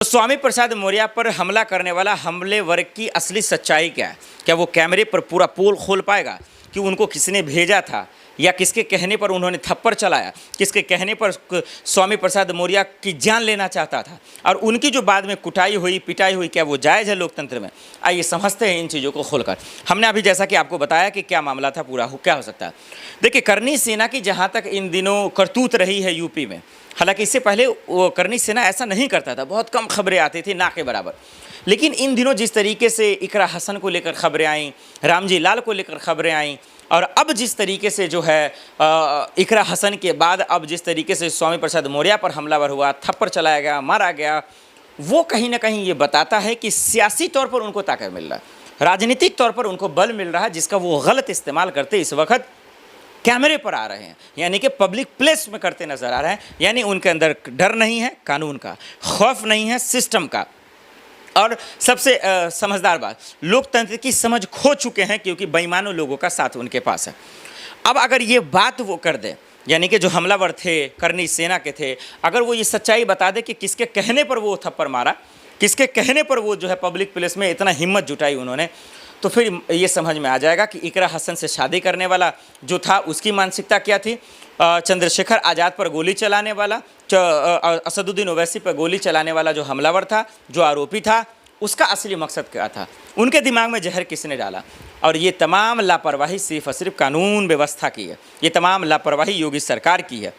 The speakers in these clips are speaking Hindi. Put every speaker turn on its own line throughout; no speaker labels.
स्वामी प्रसाद मौर्य पर हमला करने वाला हमलेवर की असली सच्चाई क्या है? क्या वो कैमरे पर पूरा पोल खोल पाएगा कि उनको किसने भेजा था, या किसके कहने पर उन्होंने थप्पड़ चलाया, किसके कहने पर स्वामी प्रसाद मौर्य की जान लेना चाहता था, और उनकी जो बाद में कुटाई हुई पिटाई हुई, क्या वो जायज़ है लोकतंत्र में? आइए समझते हैं इन चीज़ों को खोलकर। हमने अभी जैसा कि आपको बताया कि क्या मामला था, पूरा क्या हो सकता है। देखिए, करनी सेना की जहाँ तक इन दिनों करतूत रही है यूपी में, हालांकि इससे पहले वो करनी सेना ऐसा नहीं करता था, बहुत कम खबरें आती थी, ना के बराबर। लेकिन इन दिनों जिस तरीके से इकरा हसन को लेकर खबरें आईं, रामजी लाल को लेकर खबरें आईं, और अब जिस तरीके से जो है इकरा हसन के बाद अब जिस तरीके से स्वामी प्रसाद मौर्य पर हमलावर हुआ, थप्पड़ चलाया गया, मारा गया, वो कहीं ना कहीं ये बताता है कि सियासी तौर पर उनको ताकत मिल रहा है, राजनीतिक तौर पर उनको बल मिल रहा है, जिसका वो गलत इस्तेमाल करते इस वक्त कैमरे पर आ रहे हैं, यानी कि पब्लिक प्लेस में करते नजर आ रहे हैं। यानी उनके अंदर डर नहीं है कानून का, खौफ नहीं है सिस्टम का, और सबसे समझदार बात, लोकतंत्र की समझ खो चुके हैं, क्योंकि बेईमानों लोगों का साथ उनके पास है। अब अगर ये बात वो कर दे, यानी कि जो हमलावर थे करनी सेना के थे, अगर वो ये सच्चाई बता दे कि किसके कहने पर वो थप्पड़ मारा, किसके कहने पर वो जो है पब्लिक प्लेस में इतना हिम्मत जुटाई उन्होंने, तो फिर ये समझ में आ जाएगा कि इकरा हसन से शादी करने वाला जो था उसकी मानसिकता क्या थी, चंद्रशेखर आज़ाद पर गोली चलाने वाला, असदुद्दीन ओवैसी पर गोली चलाने वाला जो हमलावर था, जो आरोपी था, उसका असली मकसद क्या था, उनके दिमाग में जहर किसने डाला। और ये तमाम लापरवाही सिर्फ और सिर्फ कानून व्यवस्था की है, ये तमाम लापरवाही योगी सरकार की है।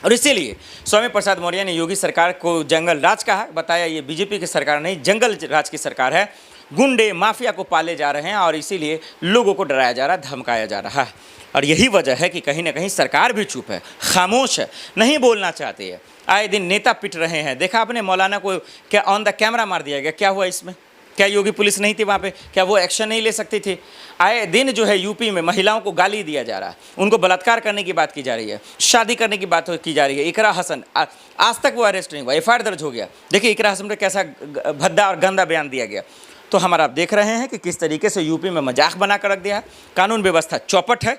और इसीलिए स्वामी प्रसाद मौर्य ने योगी सरकार को जंगल राज कहा, बताया ये बीजेपी की सरकार नहीं, जंगल राज की सरकार है, गुंडे माफिया को पाले जा रहे हैं, और इसीलिए लोगों को डराया जा रहा है, धमकाया जा रहा है। और यही वजह है कि कहीं ना कहीं सरकार भी चुप है, खामोश है, नहीं बोलना चाहती है। आए दिन नेता पिट रहे हैं, देखा आपने मौलाना को क्या ऑन द कैमरा मार दिया गया, क्या हुआ इसमें? क्या योगी पुलिस नहीं थी वहाँ पे? क्या वो एक्शन नहीं ले सकती थी? आए दिन जो है यूपी में महिलाओं को गाली दिया जा रहा है, उनको बलात्कार करने की बात की जा रही है, शादी करने की बात की जा रही है। इकरा हसन आज तक वो अरेस्ट नहीं हुआ, एफआईआर दर्ज हो गया। देखिए इकरा हसन पर कैसा भद्दा और गंदा बयान दिया गया। तो हमारा आप देख रहे हैं कि किस तरीके से यूपी में मजाक बना कर रख दिया है। कानून व्यवस्था चौपट है।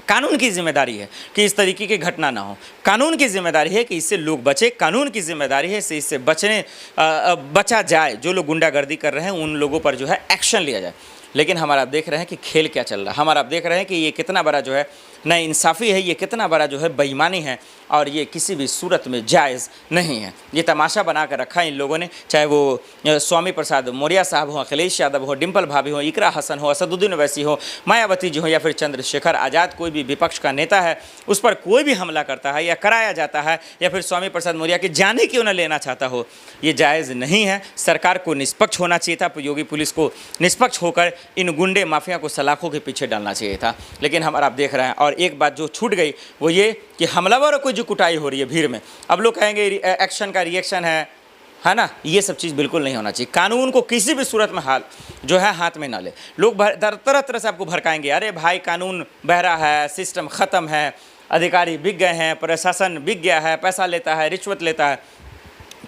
कानून की जिम्मेदारी है कि इस तरीके की घटना ना हो, कानून की जिम्मेदारी है कि इससे लोग बचे, कानून की जिम्मेदारी है इससे बचा जाए। जो लोग गुंडागर्दी कर रहे हैं उन लोगों पर जो है एक्शन लिया जाए। लेकिन हमारा आप देख रहे हैं कि खेल क्या चल रहा है। हमारा आप देख रहे हैं कि ये कितना बड़ा जो है नाइंसाफ़ी है, ये कितना बड़ा जो है बेईमानी है, और ये किसी भी सूरत में जायज़ नहीं है। ये तमाशा बना कर रखा है इन लोगों ने, चाहे वो स्वामी प्रसाद मौर्य साहब हो, अखिलेश यादव हो, डिम्पल भाभी हो, इकरा हसन हो, असदुद्दीन ओवैसी हो, मायावती जी हो, या फिर चंद्रशेखर आज़ाद, कोई भी विपक्ष का नेता है उस पर कोई भी हमला करता है या कराया जाता है, या फिर स्वामी प्रसाद मौर्य की जाने क्यों न लेना चाहता हो, ये जायज़ नहीं है। सरकार को निष्पक्ष होना चाहिए था, योगी पुलिस को निष्पक्ष होकर इन गुंडे माफिया को सलाखों के पीछे डालना चाहिए था। लेकिन हमारा आप देख रहे हैं, और एक बात जो छूट गई वो ये कि हमलावरों को जो कुटाई हो रही है भीड़ में, अब लोग कहेंगे एक्शन का रिएक्शन है ना, ये सब चीज़ बिल्कुल नहीं होना चाहिए। कानून को किसी भी सूरत में जो है हाथ में ना ले। लोग तरह तरह से आपको भड़काएंगे, अरे भाई कानून बहरा है, सिस्टम ख़त्म है, अधिकारी बिक गए हैं, प्रशासन बिक गया है, पैसा लेता है, रिश्वत लेता है।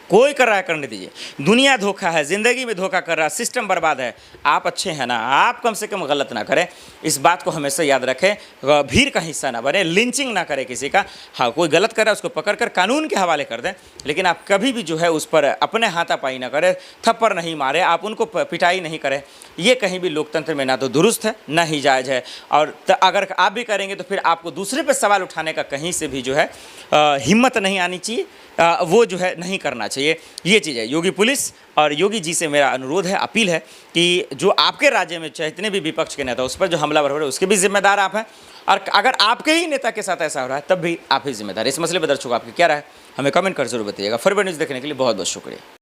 कोई कर रहा है करने दीजिए, दुनिया धोखा है, ज़िंदगी में धोखा कर रहा है, सिस्टम बर्बाद है। आप अच्छे हैं ना, आप कम से कम गलत ना करें, इस बात को हमेशा याद रखें। भीड़ का हिस्सा ना बने, लिंचिंग ना करें किसी का। हाँ, कोई गलत कर रहा है उसको पकड़ कर कानून के हवाले कर दें, लेकिन आप कभी भी जो है उस पर अपने हाथापाई ना करें, थप्पड़ नहीं मारे, आप उनको पिटाई नहीं करें। ये कहीं भी लोकतंत्र में ना तो दुरुस्त है ना ही जायज़ है। और अगर आप भी करेंगे तो फिर आपको दूसरे पर सवाल उठाने का कहीं से भी जो है हिम्मत नहीं आनी चाहिए, वो जो है नहीं करना चाहिए। ये चीज़ है। योगी पुलिस और योगी जी से मेरा अनुरोध है, अपील है कि जो आपके राज्य में चाहे जितने भी विपक्ष के नेता उस पर जो हमलावर हो रहे हैं उसके भी जिम्मेदार आप हैं, और अगर आपके ही नेता के साथ ऐसा हो रहा है तब भी आप ही जिम्मेदार। इस मसले पर दर्शकों आपकी क्या राय है, हमें कमेंट कर जरूर बताइएगा। फॉरवर्ड न्यूज़ देखने के लिए बहुत बहुत शुक्रिया।